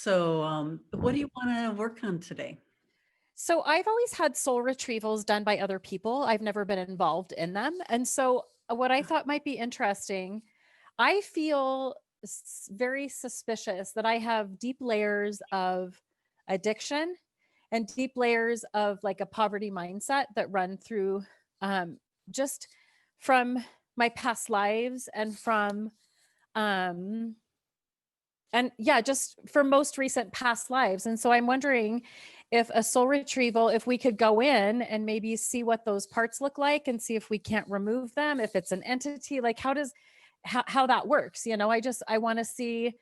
So, what do you want to work on today? So I've always had soul retrievals done by other people. I've never been involved in them. And so what I thought might be interesting, I feel very suspicious that I have deep layers of addiction and deep layers of like a poverty mindset that run through um, just from my past lives and from um, and yeah, just for most recent past lives. And so I'm wondering if a soul retrieval, if we could go in and maybe see what those parts look like and see if we can't remove them, if it's an entity, like how that works. I want to see,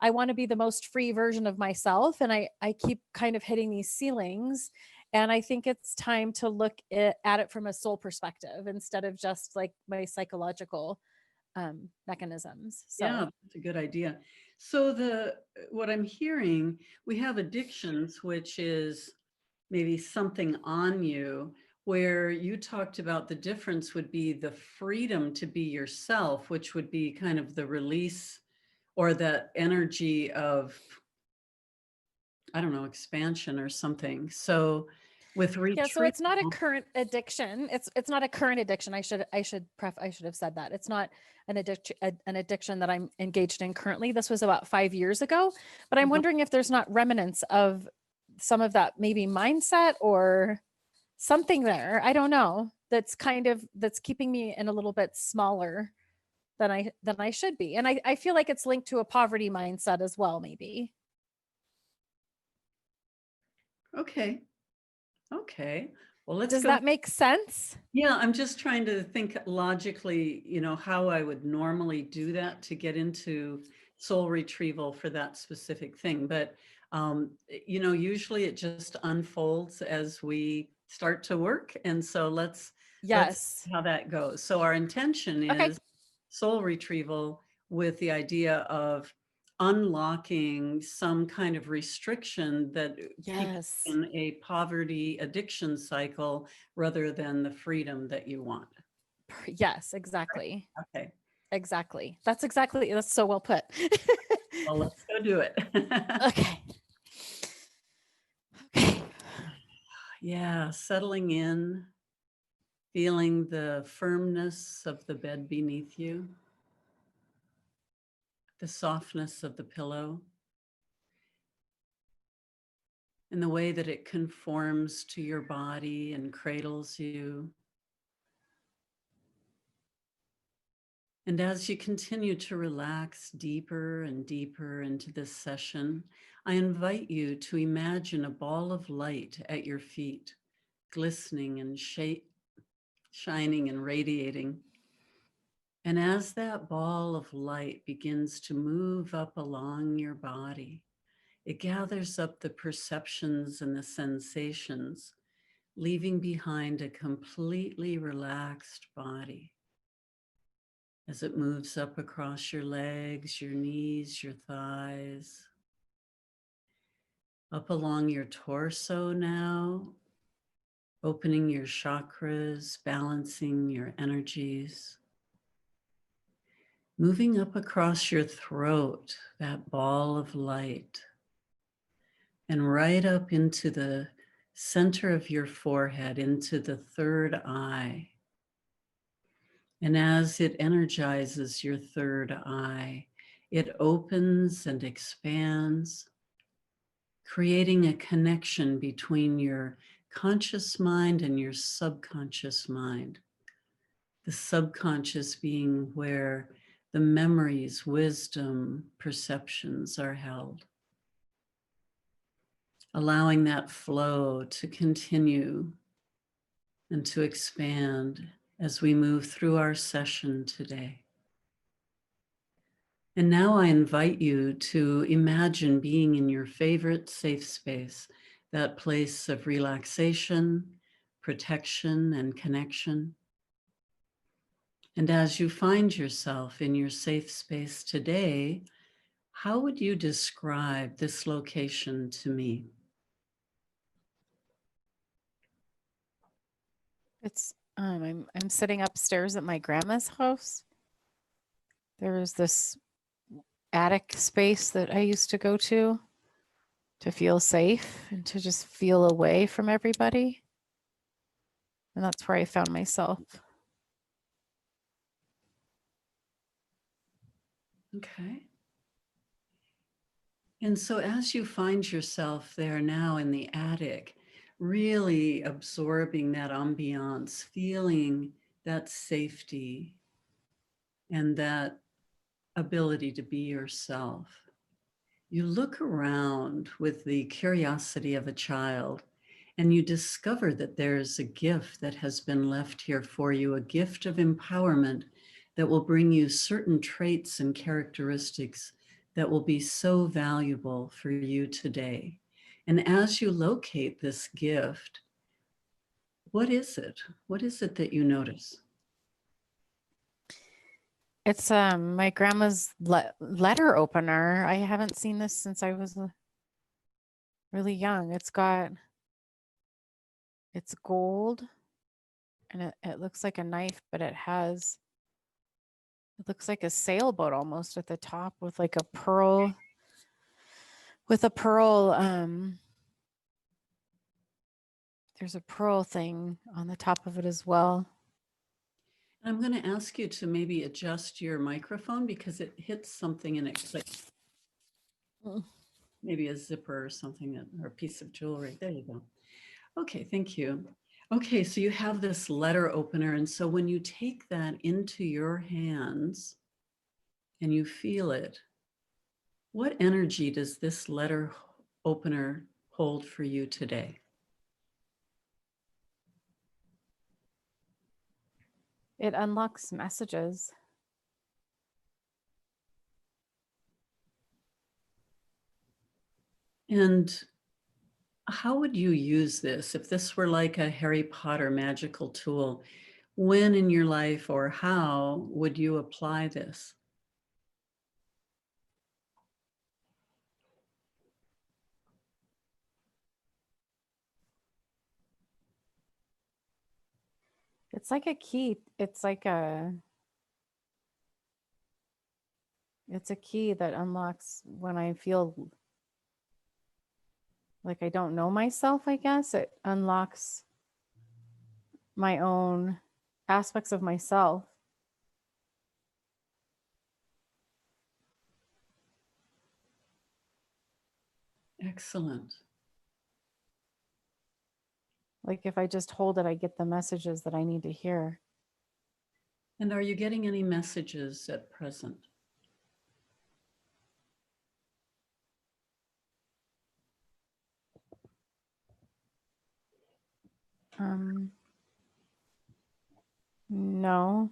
I want to be the most free version of myself. And I keep kind of hitting these ceilings. And I think it's time to look at it from a soul perspective instead of just like my psychological mechanisms. Yeah, So that's a good idea. So the what I'm hearing, we have addictions, which is maybe something on you, where you talked about the difference would be the freedom to be yourself, which would be kind of the release or that energy of, I don't know, expansion or something. So with yeah, so it's not a retrieval, current addiction. It's not a current addiction. I should have said that. It's not an addiction that I'm engaged in currently. This was about 5 years ago, but I'm wondering if there's not remnants of some of that maybe mindset or something there. I don't know. That's keeping me in a little bit smaller than I should be. And I feel like it's linked to a poverty mindset as well, maybe. okay, okay. Well, let's Does go. that make sense? Yeah, I'm just trying to think logically, how I would normally do that to get into soul retrieval for that specific thing. But, usually it just unfolds as we start to work. And so let's Yes. see how that goes. So our intention Okay. is soul retrieval with the idea of unlocking some kind of restriction that keeps Yes. in a poverty addiction cycle rather than the freedom that you want. Yes, exactly. Okay, Exactly. That's so well put. well, let's go do it. Okay. Okay. Yeah, settling in, feeling the firmness of the bed beneath you, the softness of the pillow, and the way that it conforms to your body and cradles you. And as you continue to relax deeper and deeper into this session, I invite you to imagine a ball of light at your feet, glistening and shining and radiating. And as that ball of light begins to move up along your body, it gathers up the perceptions and the sensations, leaving behind a completely relaxed body. As it moves up across your legs, your knees, your thighs, up along your torso now, opening your chakras, balancing your energies, moving up across your throat, that ball of light, and right up into the center of your forehead, into the third eye. And as it energizes your third eye, it opens and expands, creating a connection between your conscious mind and your subconscious mind. The subconscious being where the memories, wisdom, perceptions are held. Allowing that flow to continue and to expand as we move through our session today. And now I invite you to imagine being in your favorite safe space, that place of relaxation, protection, and connection. And as you find yourself in your safe space today, how would you describe this location to me? I'm sitting upstairs at my grandma's house. There is this attic space that I used to go to. to feel safe and to just feel away from everybody. And that's where I found myself. Okay. And so as you find yourself there now in the attic, really absorbing that ambiance, feeling that safety and that ability to be yourself, you look around with the curiosity of a child and you discover that there's a gift that has been left here for you, a gift of empowerment that will bring you certain traits and characteristics that will be so valuable for you today. And as you locate this gift, what is it? What is it that you notice? It's my grandma's letter opener. I haven't seen this since I was really young. It's gold and it looks like a knife, but it looks like a sailboat almost at the top with like a pearl, there's a pearl thing on the top of it as well. I'm going to ask you to maybe adjust your microphone because it hits something and it clicks. Maybe a zipper or something, or a piece of jewelry. There you go. Okay, thank you. Okay, so you have this letter opener. And so when you take that into your hands and you feel it, what energy does this letter opener hold for you today? It unlocks messages. And how would you use this if this were like a Harry Potter magical tool? When in your life or how would you apply this? It's like a key. It's a key that unlocks when I feel like I don't know myself, I guess. It unlocks my own aspects of myself. Excellent. Like if I just hold it, I get the messages that I need to hear. And are you getting any messages at present? No.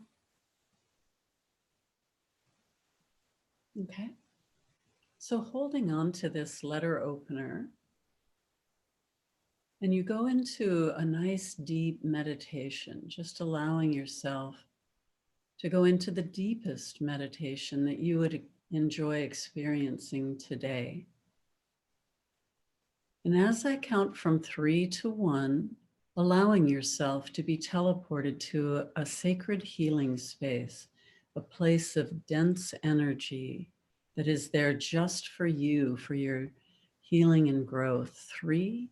Okay. So holding on to this letter opener, and you go into a nice deep meditation, just allowing yourself to go into the deepest meditation that you would enjoy experiencing today. And as I count from 3 to 1, allowing yourself to be teleported to a sacred healing space, a place of dense energy that is there just for you, for your healing and growth. 3,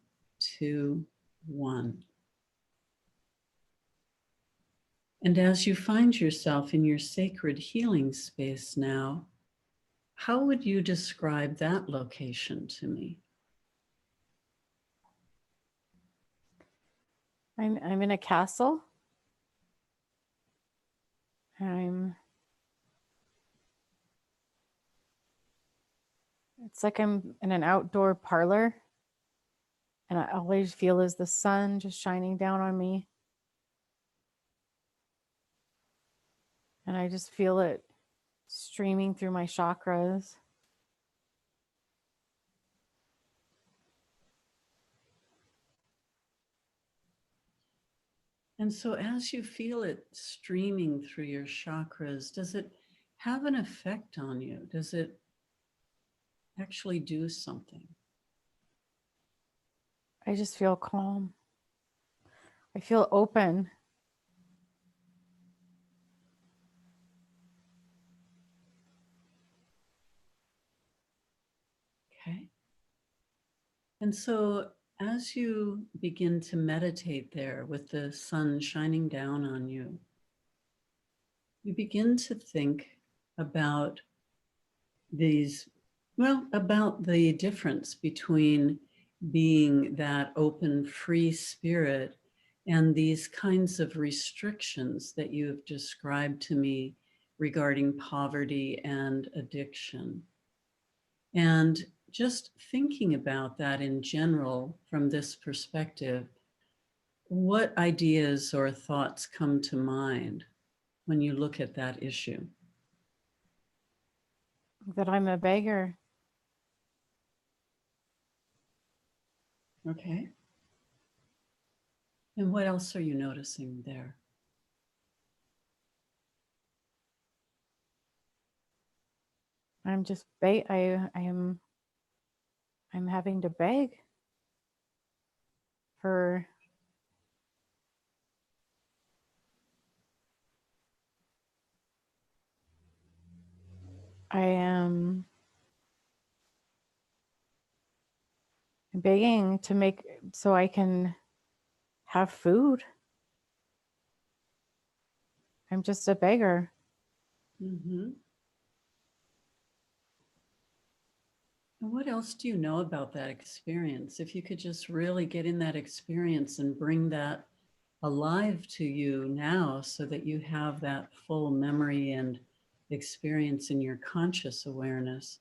2, 1. And as you find yourself in your sacred healing space now, how would you describe that location to me? I'm in a castle. It's like I'm in an outdoor parlor and I always feel is the sun just shining down on me. And I just feel it streaming through my chakras. And so, as you feel it streaming through your chakras, does it have an effect on you? Does it actually do something? I just feel calm. I feel open. Okay. And so as you begin to meditate there with the sun shining down on you, you begin to think about these, well, about the difference between being that open, free spirit and these kinds of restrictions that you have described to me regarding poverty and addiction. And just thinking about that in general from this perspective, what ideas or thoughts come to mind when you look at that issue? That I'm a beggar. Okay. And what else are you noticing there? I'm just I'm having to beg for I am begging to make so I can have food. I'm just a beggar. Mm-hmm. And what else do you know about that experience? If you could just really get in that experience and bring that alive to you now so that you have that full memory and experience in your conscious awareness.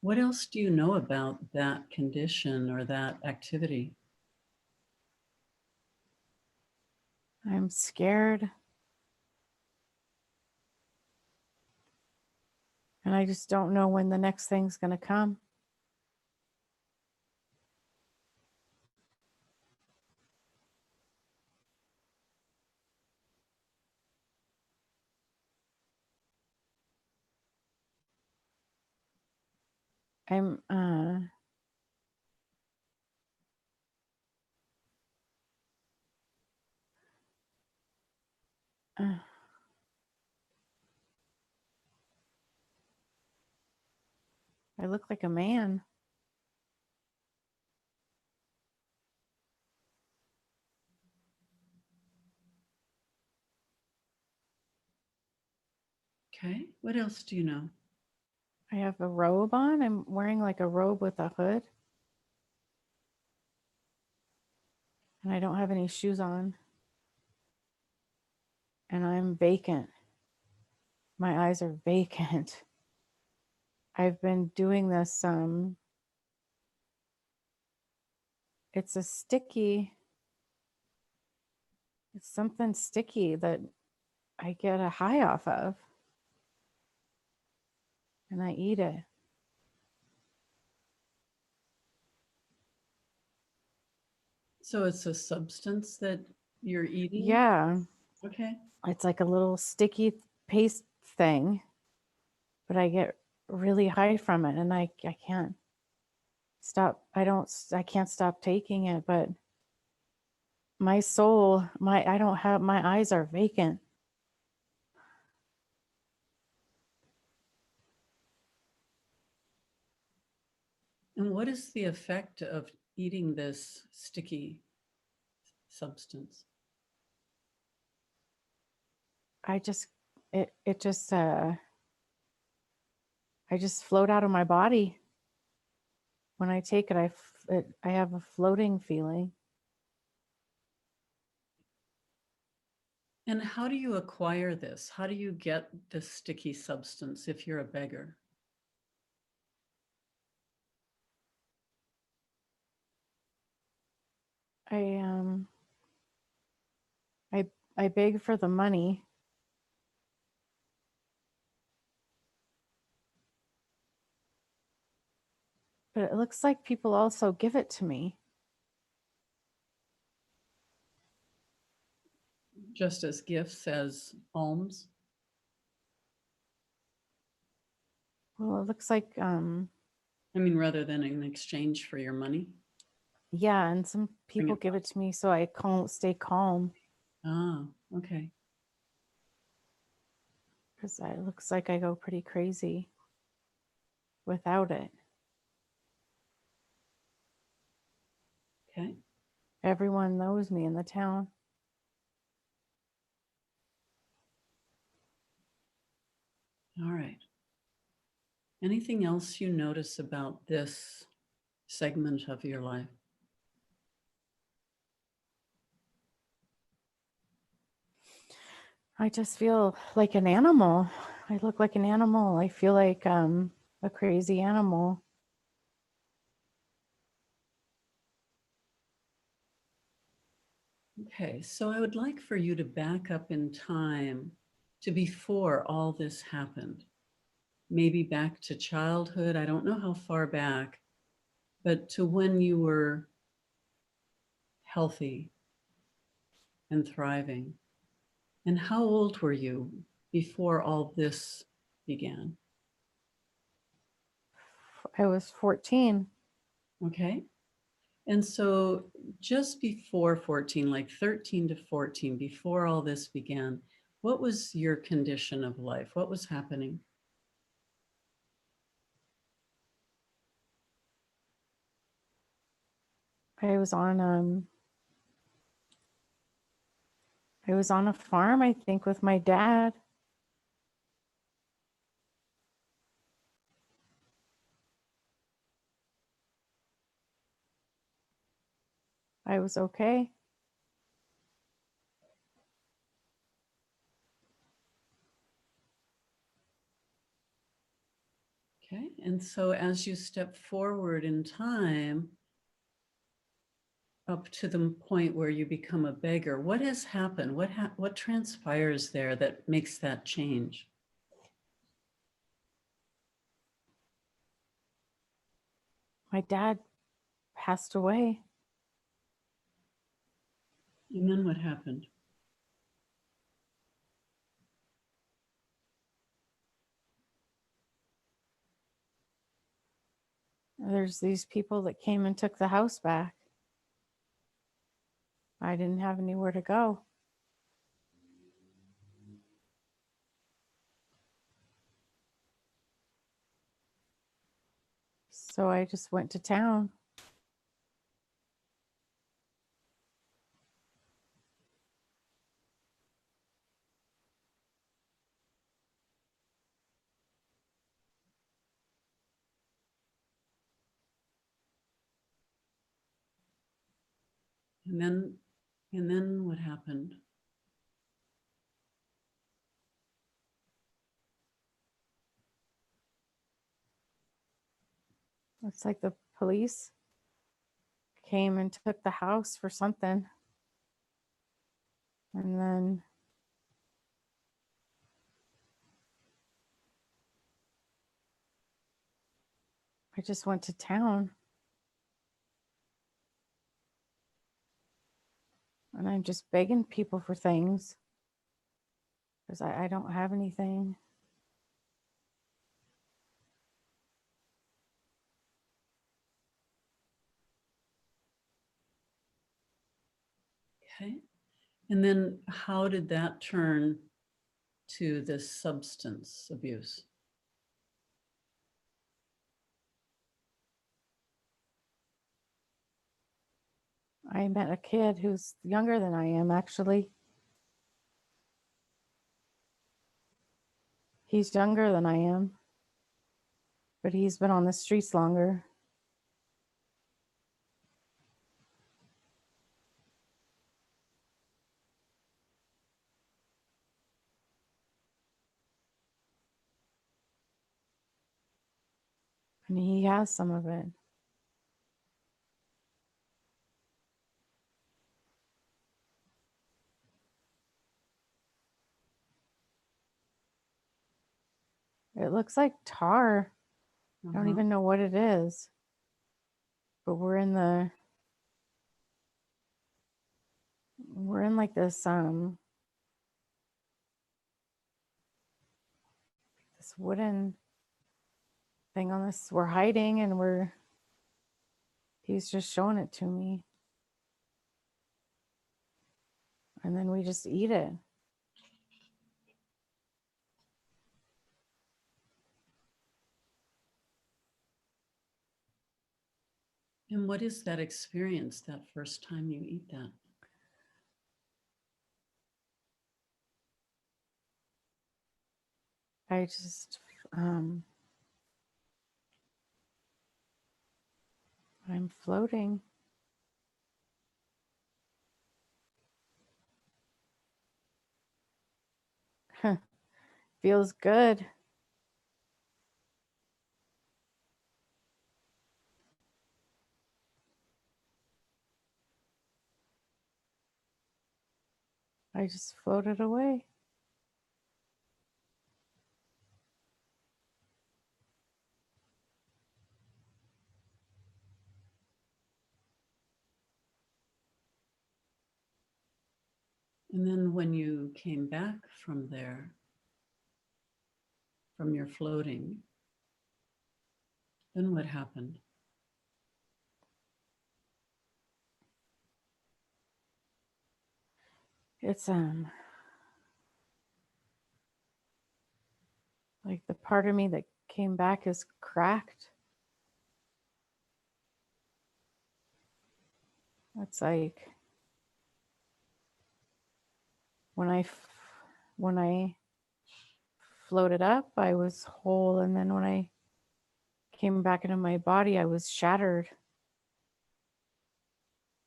What else do you know about that condition or that activity? I'm scared. And I just don't know when the next thing's going to come. I'm uh, I look like a man. Okay. What else do you know? I have a robe on. I'm wearing like a robe with a hood. And I don't have any shoes on. And I'm vacant. My eyes are vacant. I've been doing this it's a sticky, it's something sticky that I get a high off of. And I eat it. So it's a substance that you're eating? Yeah. Okay. It's like a little sticky paste thing, but I get really high from it and I can't stop. I can't stop taking it, but my soul, I don't have, my eyes are vacant. And what is the effect of eating this sticky substance? I just, it just, I just float out of my body. When I take it, I have a floating feeling. And how do you acquire this? How do you get this sticky substance if you're a beggar? I, um, I, I beg for the money. But it looks like people also give it to me. Just as gifts, as alms? Well, it looks like, I mean, rather than in exchange for your money? yeah, and some Bring people it give back. it to me so I can't stay calm Ah, okay. because it looks like I go pretty crazy without it. Okay. Everyone knows me in the town. All right. Anything else you notice about this segment of your life? I just feel like an animal. I look like an animal. I feel like a crazy animal. Okay, so I would like for you to back up in time to before all this happened. Maybe back to childhood. I don't know how far back, but to when you were healthy and thriving. And how old were you before all this began? I was 14. Okay. And so just before 14, like 13 to 14, before all this began, what was your condition of life? What was happening? I was on a farm, I think, with my dad. I was okay. Okay. And so as you step forward in time, up to the point where you become a beggar, what has happened? What transpires there that makes that change? My dad passed away. And then what happened? There's these people that came and took the house back. I didn't have anywhere to go. So I just went to town. And then what happened? It's like the police came and took the house for something. And then I just went to town. And I'm just begging people for things because I don't have anything. Okay. And then how did that turn to this substance abuse? I met a kid who's younger than I am, actually. He's younger than I am, but he's been on the streets longer. And he has some of it. It looks like tar. I don't even know what it is. But we're in like this wooden thing on this. We're hiding and he's just showing it to me. And then we just eat it. And what is that experience that first time you eat that? I just, I'm floating. Feels good. I just floated away. And then when you came back from there, from your floating, then what happened? It's like the part of me that came back is cracked. It's like when I floated up, I was whole, and then when I came back into my body, I was shattered.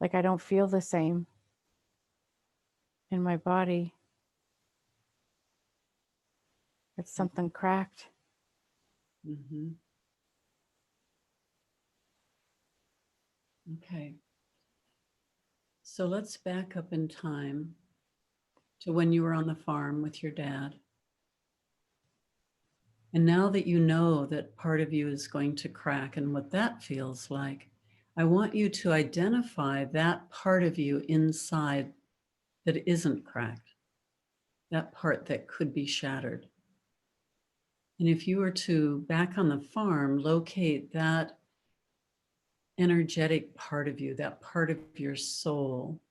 Like I don't feel the same in my body. It's something cracked. Mm-hmm. Okay. So let's back up in time to when you were on the farm with your dad. And now that you know that part of you is going to crack and what that feels like, I want you to identify that part of you inside that isn't cracked, that part that could be shattered. And if you were to, back on the farm, locate that energetic part of you, that part of your soul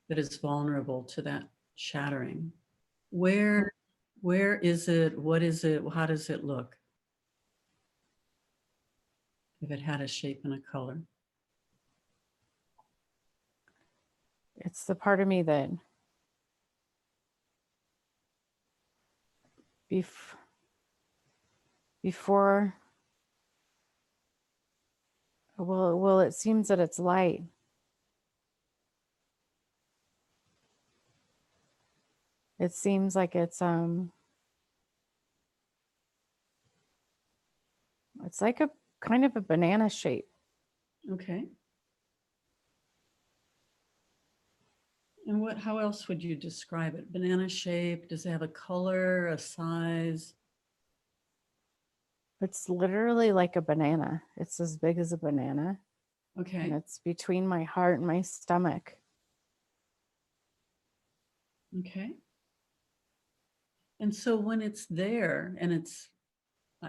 that is vulnerable to that shattering, where is it? What is it? How does it look? If it had a shape and a color. It's the part of me that before, well, it seems that it's light. It seems like it's like a kind of a banana shape. Okay. And how else would you describe it? Banana shape? Does it have a color, a size? It's literally like a banana. It's as big as a banana. Okay. And it's between my heart and my stomach. Okay. And so when it's there and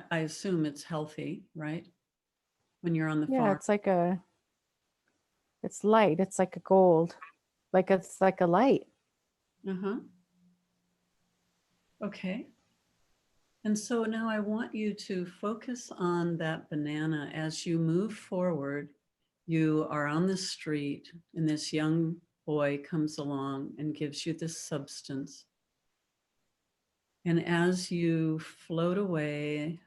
I assume it's healthy, right? When you're on the Yeah, farm. it's light. It's like a gold. Like it's like a light. Uh-huh. Okay. And so now I want you to focus on that banana as you move forward. You are on the street, and this young boy comes along and gives you this substance. And as you float away,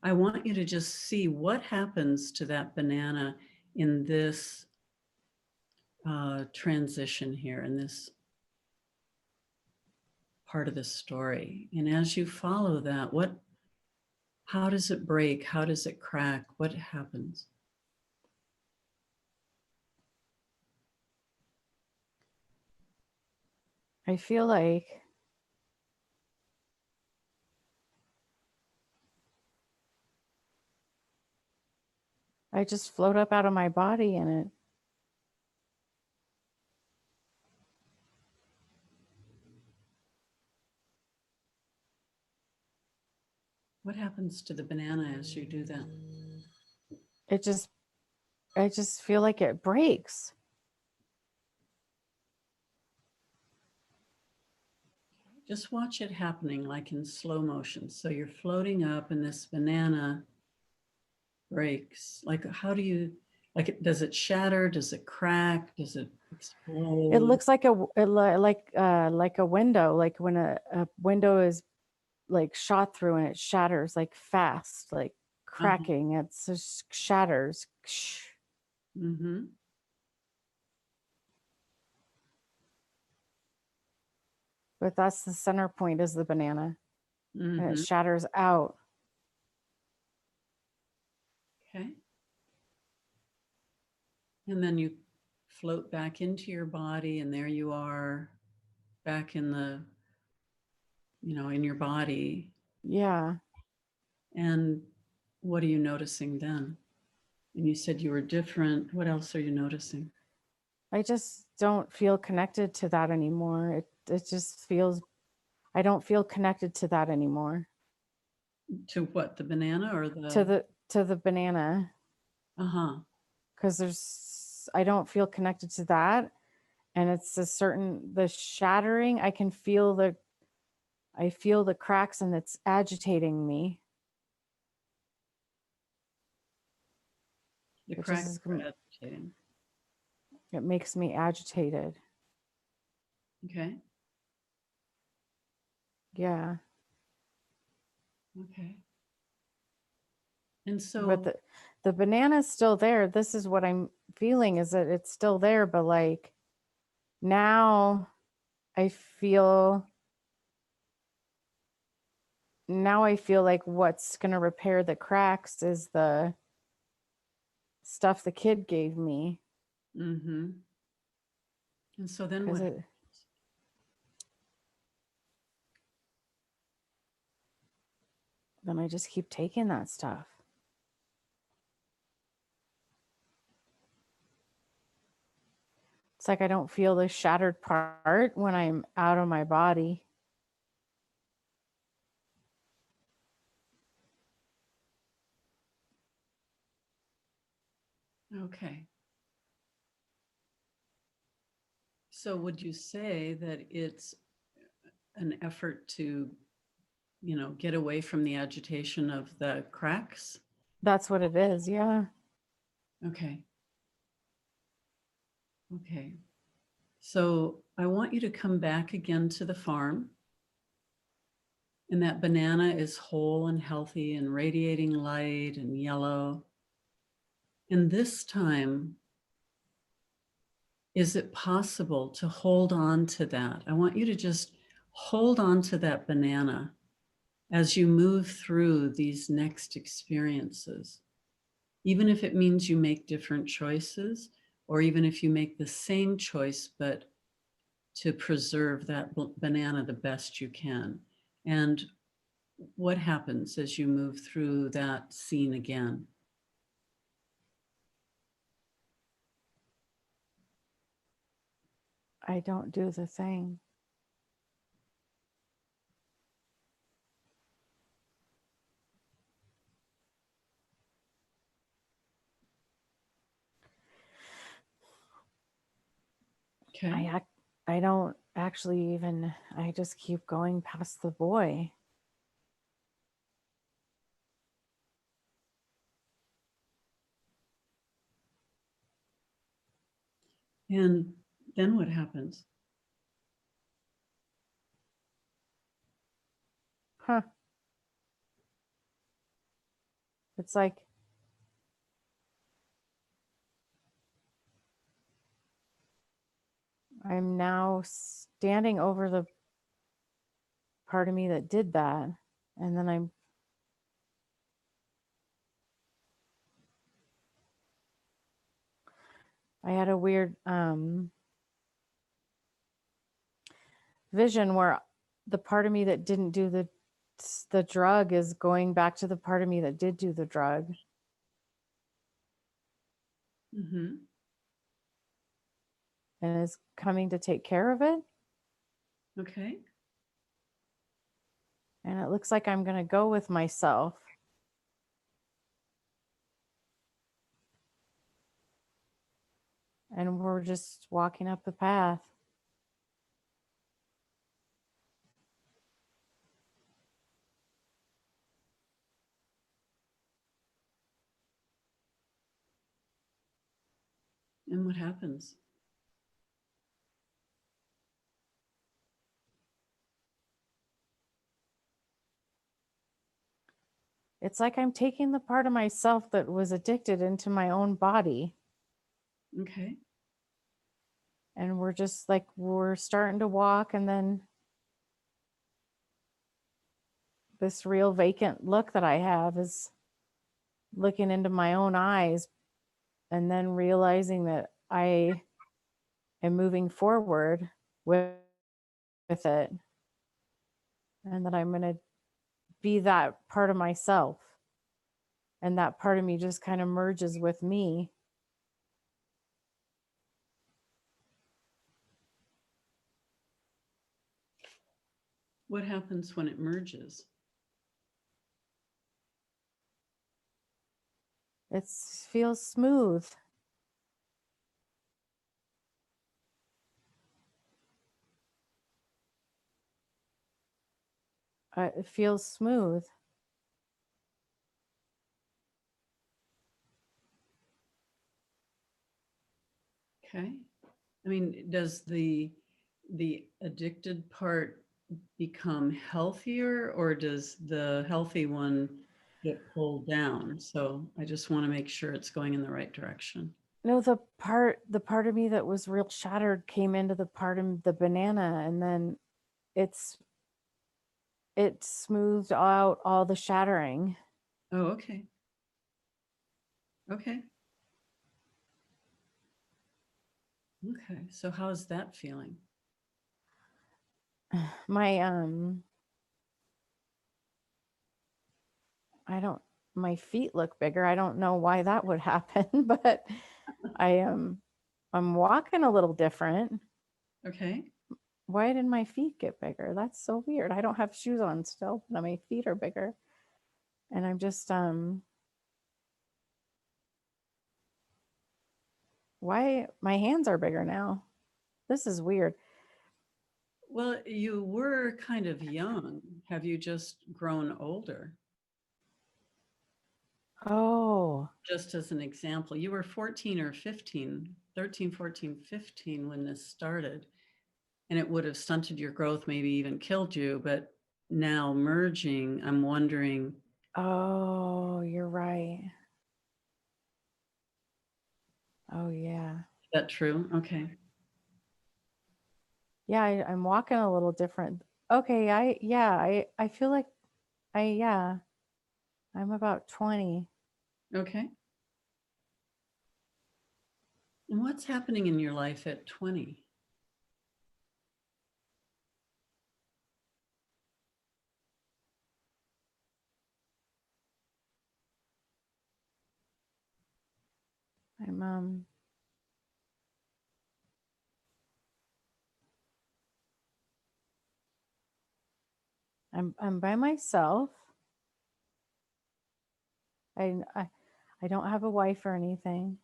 I want you to just see what happens to that banana in this transition here, in this part of the story. And as you follow that, how does it break? How does it crack? What happens? I feel like I just float up out of my body and it What happens to the banana as you do that? it just I just feel like it breaks. Just watch it happening like in slow motion. So you're floating up and this banana breaks. Like, how do you Like, does it shatter? Does it crack? Does it It explode? looks like like a window, like when a window is like shot through and it shatters like fast, like Uh-huh. cracking. It just shatters. Mm-hmm. But that's the center point is the banana, and it Mm-hmm. shatters out. Okay. And then you float back into your body, and there you are back in the, in your body. Yeah. And what are you noticing then? And you said you were different. What else are you noticing? I just don't feel connected to that anymore. It just feels I don't feel connected to that anymore. To what, the banana or To the? the banana, Uh-huh. because I don't feel connected to that, and it's a certain the shattering. I feel the cracks, and it's agitating me. The It cracks just are agitating. it makes me agitated. Okay. Yeah. Okay. And But so, the banana's still there. This is what I'm feeling, is that it's still there, but like now I feel like what's going to repair the cracks is the stuff the kid gave me. mm-hmm. And so then Because what? then I just keep taking that stuff. It's like I don't feel the shattered part when I'm out of my body. Okay. So would you say that it's an effort to, get away from the agitation of the cracks? That's what it is. Yeah. Okay. Okay. So I want you to come back again to the farm. And that banana is whole and healthy and radiating light and yellow. And this time, is it possible to hold on to that? I want you to just hold on to that banana as you move through these next experiences, even if it means you make different choices, or even if you make the same choice, but to preserve that banana the best you can. And what happens as you move through that scene again? I don't do the thing. Okay. I don't actually even, I just keep going past the boy. And then what happens? Huh. It's like I'm now standing over the part of me that did that. And then I had a weird vision where the part of me that didn't do the drug is going back to the part of me that did do the drug Mm-hmm. and is coming to take care of it. Okay. And it looks like I'm going to go with myself. And we're just walking up the path. And what happens? It's like I'm taking the part of myself that was addicted into my own body. Okay. And we're just like, we're starting to walk, and then this real vacant look that I have is looking into my own eyes, and then realizing that I am moving forward with it, and that I'm going to be that part of myself. And that part of me just kind of merges with me. What happens when it merges? It feels smooth. It feels smooth. Okay. I mean, does the addicted part become healthier, or does the healthy one get pulled down? So I just want to make sure it's going in the right direction. No, the part of me that was real shattered came into the part of the banana, and then it's it smoothed out all the shattering. Oh, okay. Okay. Okay. So how's that feeling? My I don't my feet look bigger. I don't know why that would happen, but I'm walking a little different. Okay. Why did my feet get bigger? That's so weird. I don't have shoes on still, but my feet are bigger. And I'm just why my hands are bigger now. This is weird. Well, you were kind of young. Have you just grown older? Oh, Just as an example, you were 14 or 15, 13, 14, 15 when this started, and it would have stunted your growth, maybe even killed you. But now merging, I'm wondering, oh, you're right. Oh yeah. is that true? Okay. Yeah, I'm walking a little different. Okay, I feel like yeah, I'm about 20. Okay. And what's happening in your life at 20? I'm I'm by myself. I I I don't have a wife or anything,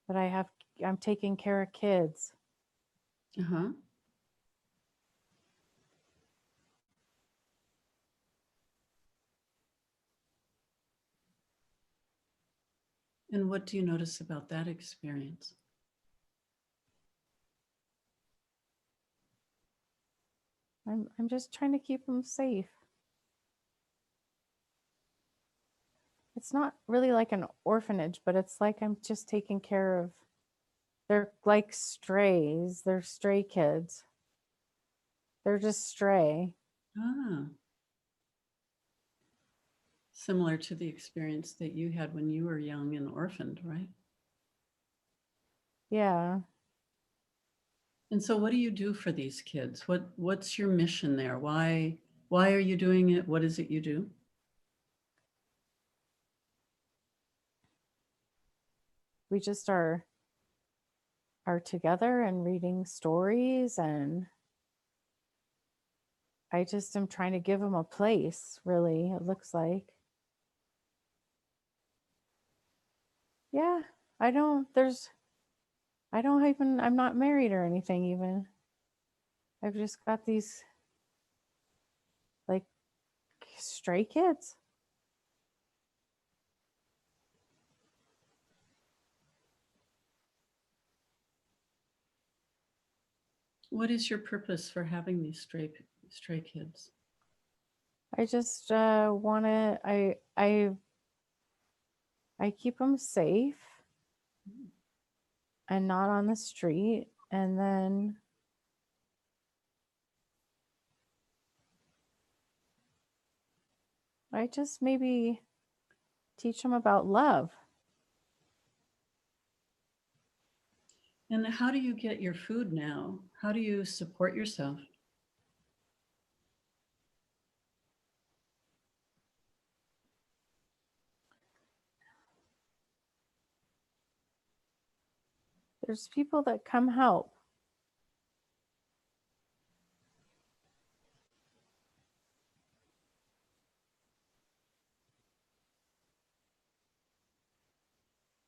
but I'm taking care of kids. Uh-huh. And what do you notice about that experience? I'm just trying to keep them safe. It's not really like an orphanage, but it's like I'm just taking care of, they're like strays. They're stray kids. They're just stray. Ah, similar to the experience that you had when you were young and orphaned, right? Yeah. And so what do you do for these kids? What's your mission there? Why are you doing it? What is it you do? We just are together and reading stories, and I just am trying to give them a place, really, it looks like. Yeah, I'm not married or anything even. I've just got these like stray kids. What is your purpose for having these stray kids? I just want to. I keep them safe and not on the street, and then I just maybe teach them about love. And how do you get your food now? How do you support yourself? There's people that come help.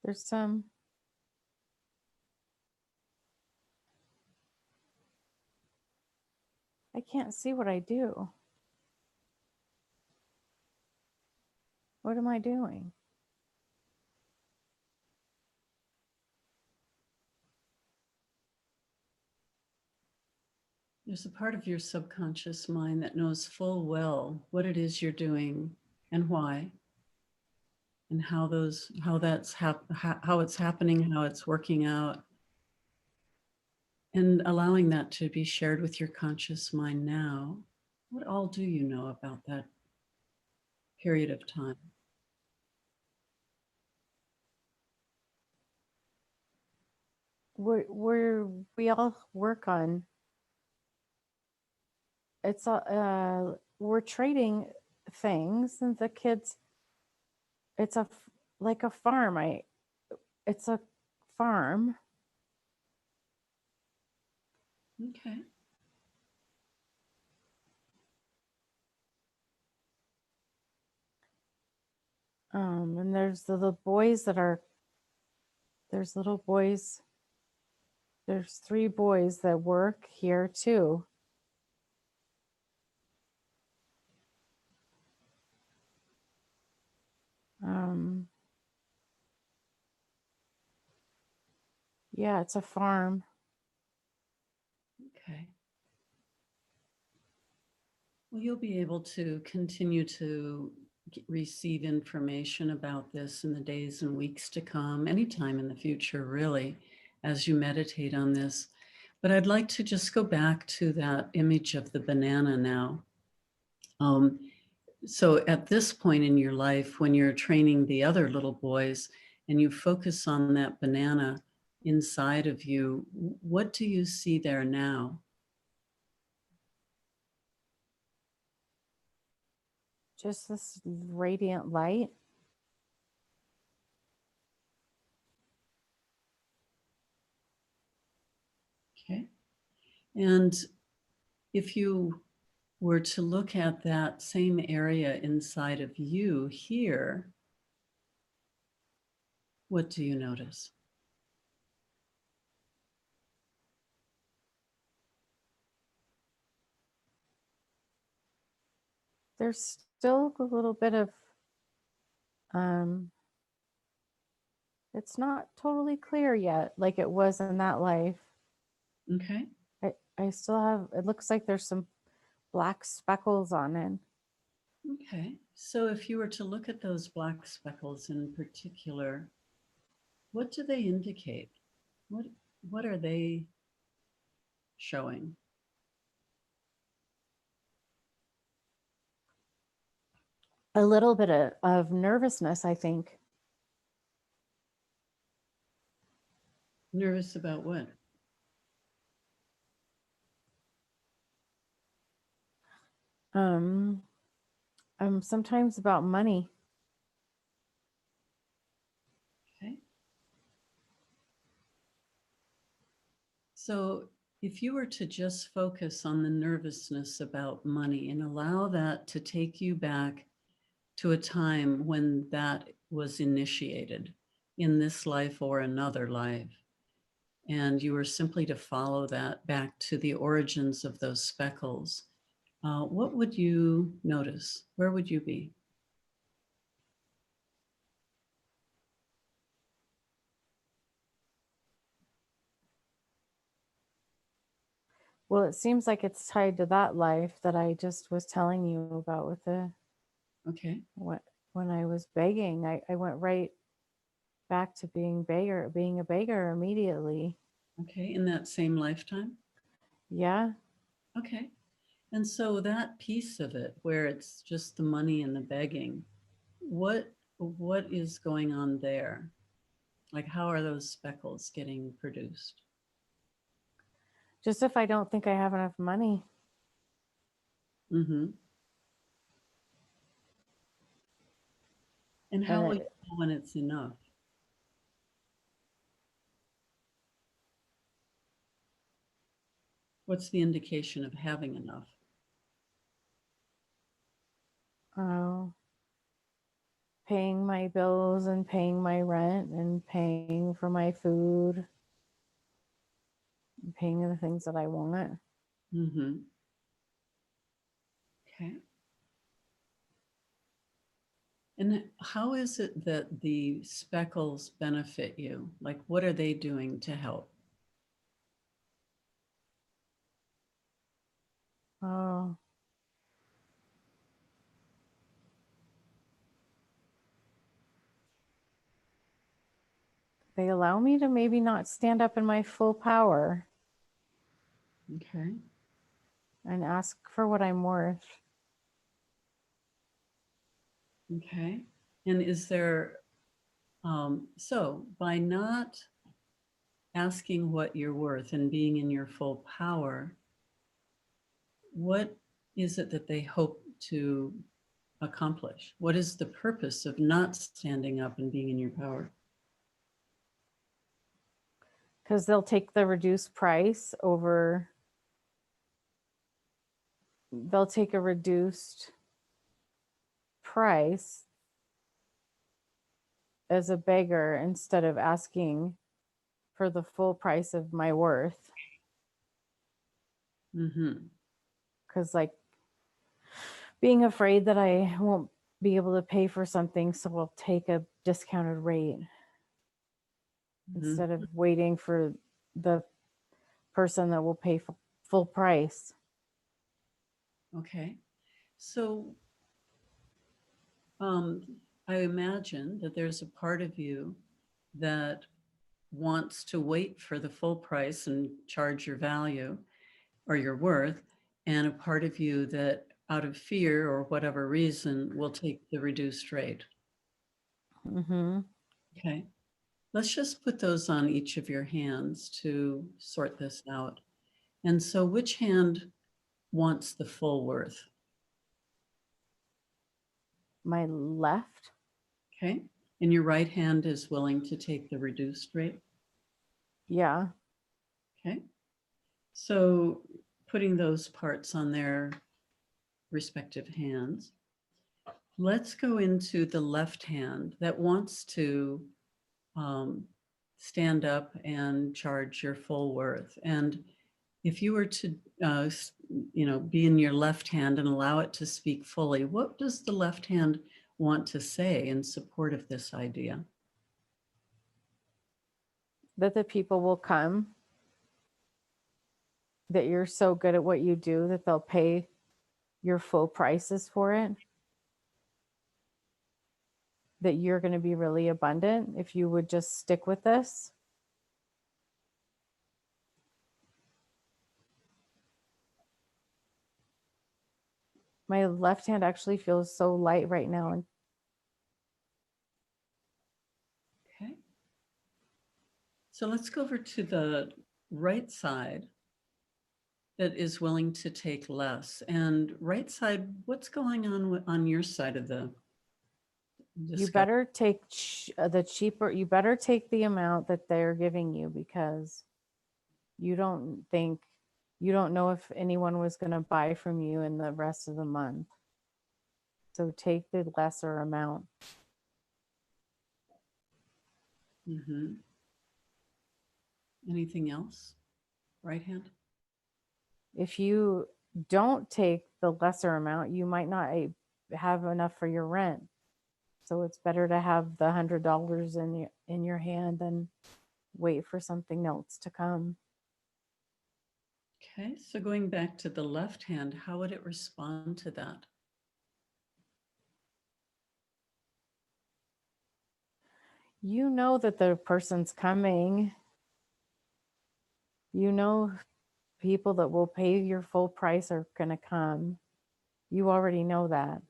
There's some. I can't see what I do. What am I doing? There's a part of your subconscious mind that knows full well what it is you're doing and why, and how it's happening, how it's working out, and allowing that to be shared with your conscious mind now. What all do you know about that period of time? We all work on. It's a we're trading things, and the kids. It's like a farm. It's a farm. Okay. And there's the little boys that are. There's little boys. There's 3 boys that work here too. Yeah, it's a farm. Okay. Well, you'll be able to continue to receive information about this in the days and weeks to come, anytime in the future, really, as you meditate on this. But I'd like to just go back to that image of the banana now. Um, so at this point in your life, when you're training the other little boys and you focus on that banana inside of you, what do you see there now? Just this radiant light. Okay. And if you were to look at that same area inside of you here, what do you notice? There's still a little bit of um it's not totally clear yet like it was in that life. Okay. I still have, it looks like there's some black speckles on it. Okay. So if you were to look at those black speckles in particular, what do they indicate? What what are they showing? A little bit of nervousness, I think. Nervous about what? Um, sometimes about money. Okay. So if you were to just focus on the nervousness about money and allow that to take you back to a time when that was initiated in this life or another life, and you were simply to follow that back to the origins of those speckles, what would you notice? Where would you be? Well, it seems like it's tied to that life that I just was telling you about with the Okay. what when I was begging. I went right back to being a beggar immediately. Okay. In that same lifetime. Yeah. Okay. And so that piece of it, where it's just the money and the begging, what is going on there? Like, how are those speckles getting produced? Just if I don't think I have enough money. Mm-hmm. And And how will you know when it's enough? What's the indication of having enough? oh, paying my bills and paying my rent and paying for my food and paying the things that I want. Mm-hmm. Okay. And how is it that the speckles benefit you? Like, what are they doing to help? Oh, they allow me to maybe not stand up in my full power Okay. and ask for what I'm worth. Okay. And is there, so by not asking what you're worth and being in your full power, what is it that they hope to accomplish? What is the purpose of not standing up and being in your power? Because they'll take the reduced price over, they'll take a reduced price as a beggar instead of asking for the full price of my worth. Mm-hmm. Because, like, being afraid that I won't be able to pay for something, so I'll take a discounted rate Mm-hmm. instead of waiting for the person that will pay full price. Okay. So um, I imagine that there's a part of you that wants to wait for the full price and charge your value or your worth, and a part of you that, out of fear or whatever reason, will take the reduced rate. Mm-hmm. Okay. Let's just put those on each of your hands to sort this out. And so, which hand wants the full worth? My left. Okay. And your right hand is willing to take the reduced rate. Yeah. Okay. So, putting those parts on their respective hands, let's go into the left hand that wants to um, stand up and charge your full worth. And if you were to, be in your left hand and allow it to speak fully, what does the left hand want to say in support of this idea? That the people will come, that you're so good at what you do that they'll pay your full prices for it, that you're going to be really abundant if you would just stick with this. My left hand actually feels so light right now. And Okay. So let's go over to the right side that is willing to take less. And right side, what's going on your side of the you discussion? better take the cheaper, you better take the amount that they're giving you, because you don't think, you don't know if anyone was going to buy from you in the rest of the month. So take the lesser amount. Mm-hmm. Anything else? Right hand? If you don't take the lesser amount, you might not have enough for your rent. So it's better to have the $100 in your hand than wait for something else to come. Okay, so going back to the left hand, how would it respond to that? You know that the person's coming. You know people that will pay your full price are going to come. You already know that.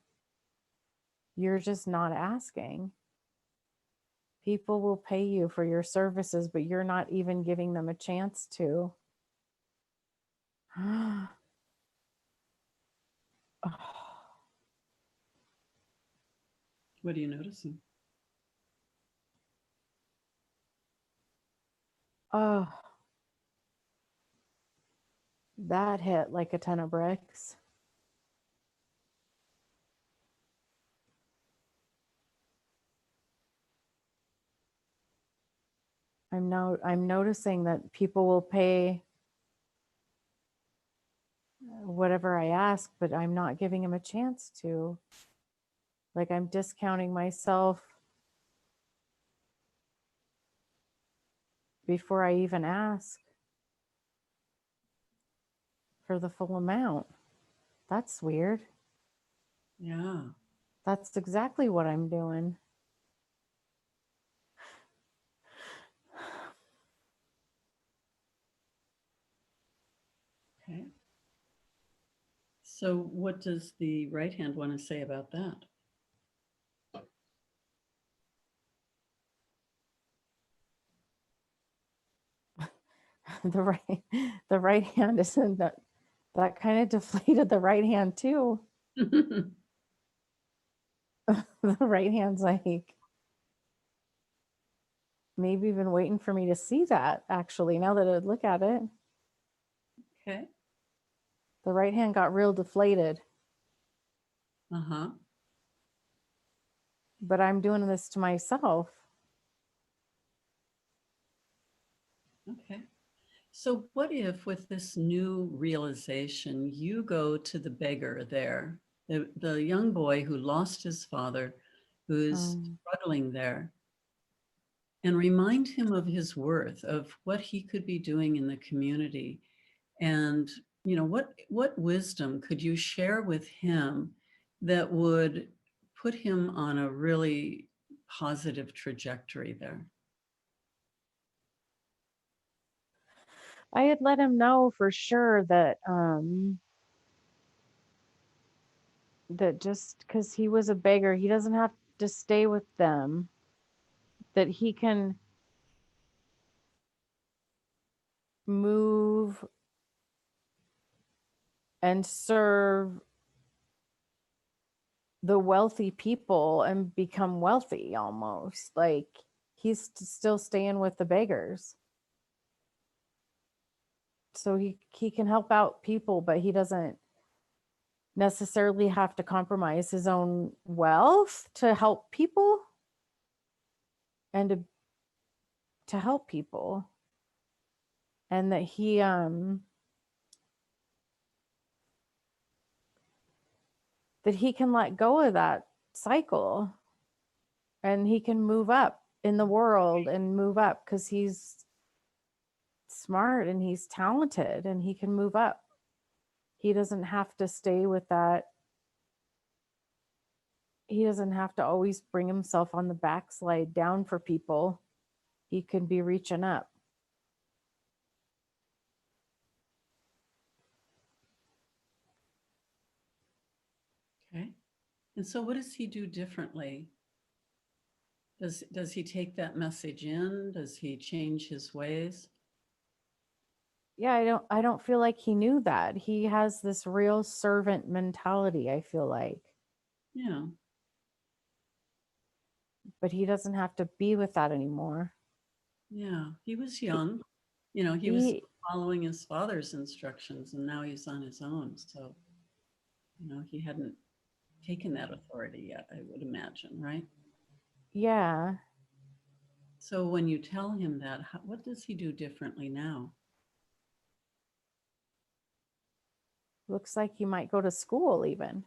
You're just not asking. People will pay you for your services, but you're not even giving them a chance to. What are you noticing? Oh, that hit like a ton of bricks. I'm noticing that people will pay whatever I ask, but I'm not giving them a chance to. Like I'm discounting myself before I even ask for the full amount. That's weird. Yeah. That's exactly what I'm doing. Okay. So what does the right hand want to say about that? the right the right hand isn't that kind of deflated the right hand too. The right hand's like maybe even waiting for me to see that actually now that I look at it. Okay. The right hand got real deflated. Uh-huh. But I'm doing this to myself. Okay. So what if with this new realization, you go to the beggar there, the young boy who lost his father, who's Um, struggling there, and remind him of his worth, of what he could be doing in the community. And, what wisdom could you share with him that would put him on a really positive trajectory there? I had let him know for sure that just because he was a beggar, he doesn't have to stay with them, that he can move and serve the wealthy people and become wealthy almost. Like he's still staying with the beggars. So he can help out people, but he doesn't necessarily have to compromise his own wealth to help people and to help people. And that he can let go of that cycle and he can move up in the world and move up because he's smart and he's talented and he can move up. He doesn't have to stay with that. He doesn't have to always bring himself on the backslide down for people. He can be reaching up. Okay. And so what does he do differently? Does he take that message in? Does he change his ways? Yeah, I don't feel like he knew that. He has this real servant mentality, I feel like. Yeah. But he doesn't have to be with that anymore. Yeah. He was young. He was He following his father's instructions and now he's on his own. So, he hadn't taken that authority yet, I would imagine, right? yeah, So when you tell him that, what does he do differently now? looks like he might go to school even.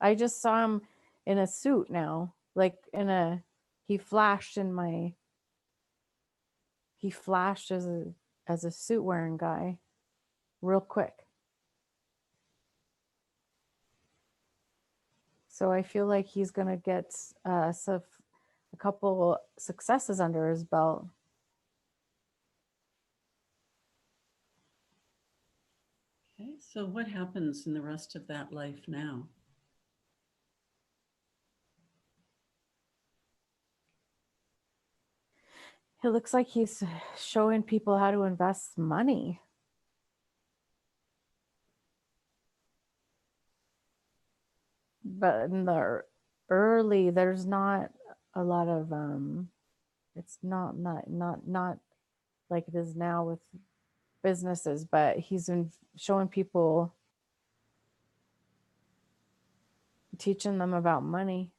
I just saw him in a suit now, like he flashed in my he flashed as a suit wearing guy. real quick. So I feel like he's going to get a couple successes under his belt. Okay, so what happens in the rest of that life now? It looks like he's showing people how to invest money. But in the early, there's not a lot of it's not like it is now with businesses, but he's showing people, teaching them about money.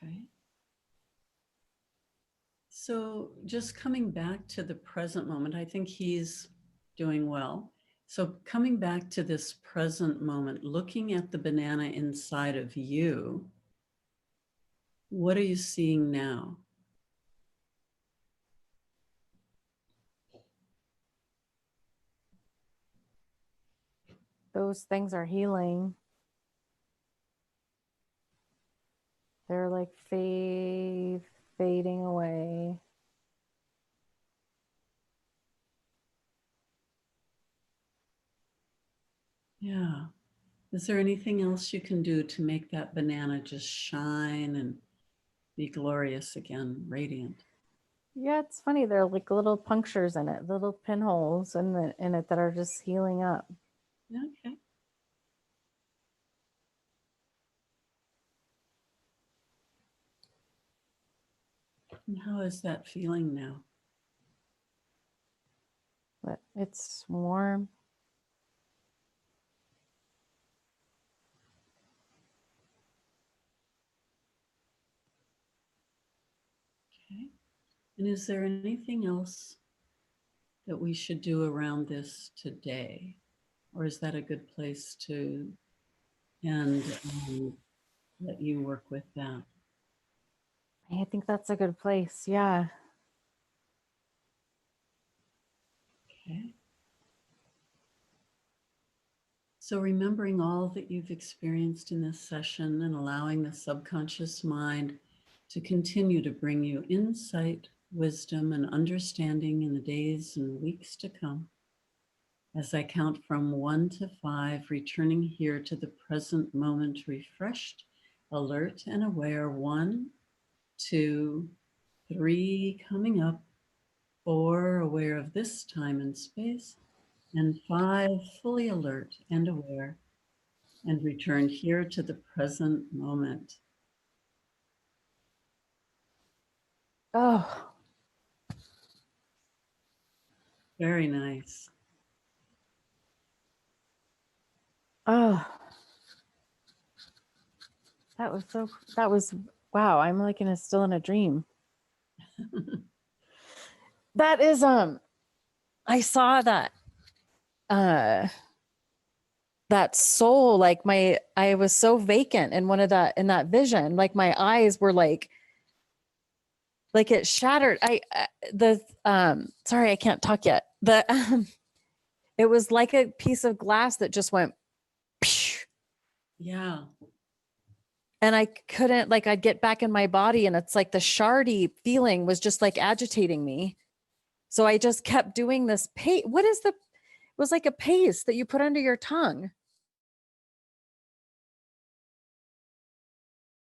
Okay. So just coming back to the present moment, I think he's doing well. So coming back to this present moment, looking at the banana inside of you, what are you seeing now? Those things are healing. They're like fading away. Yeah. Is there anything else you can do to make that banana just shine and be glorious again, radiant? Yeah, it's funny. There are like little punctures in it, little pinholes in it that are just healing up. Okay. And how is that feeling now? But it's warm. Okay. And is there anything else that we should do around this today? Or is that a good place to end and let you work with that? I think that's a good place. Yeah. Okay. So remembering all that you've experienced in this session and allowing the subconscious mind to continue to bring you insight, wisdom, and understanding in the days and weeks to come. As I count from 1 to 5, returning here to the present moment, refreshed, alert, and aware. 1, 2, 3, coming up. 4, aware of this time and space. And 5, fully alert and aware, and return here to the present moment. Oh, Very nice. oh. That was, wow. I'm like still in a dream. That is, I saw that, that soul, like I was so vacant in in that vision, like my eyes were like it shattered. Sorry, I can't talk yet. It was like a piece of glass that just went, psh, Yeah. and I couldn't, like, I'd get back in my body and it's like the shardy feeling was just like agitating me. So I just kept doing this paste. It was like a paste that you put under your tongue.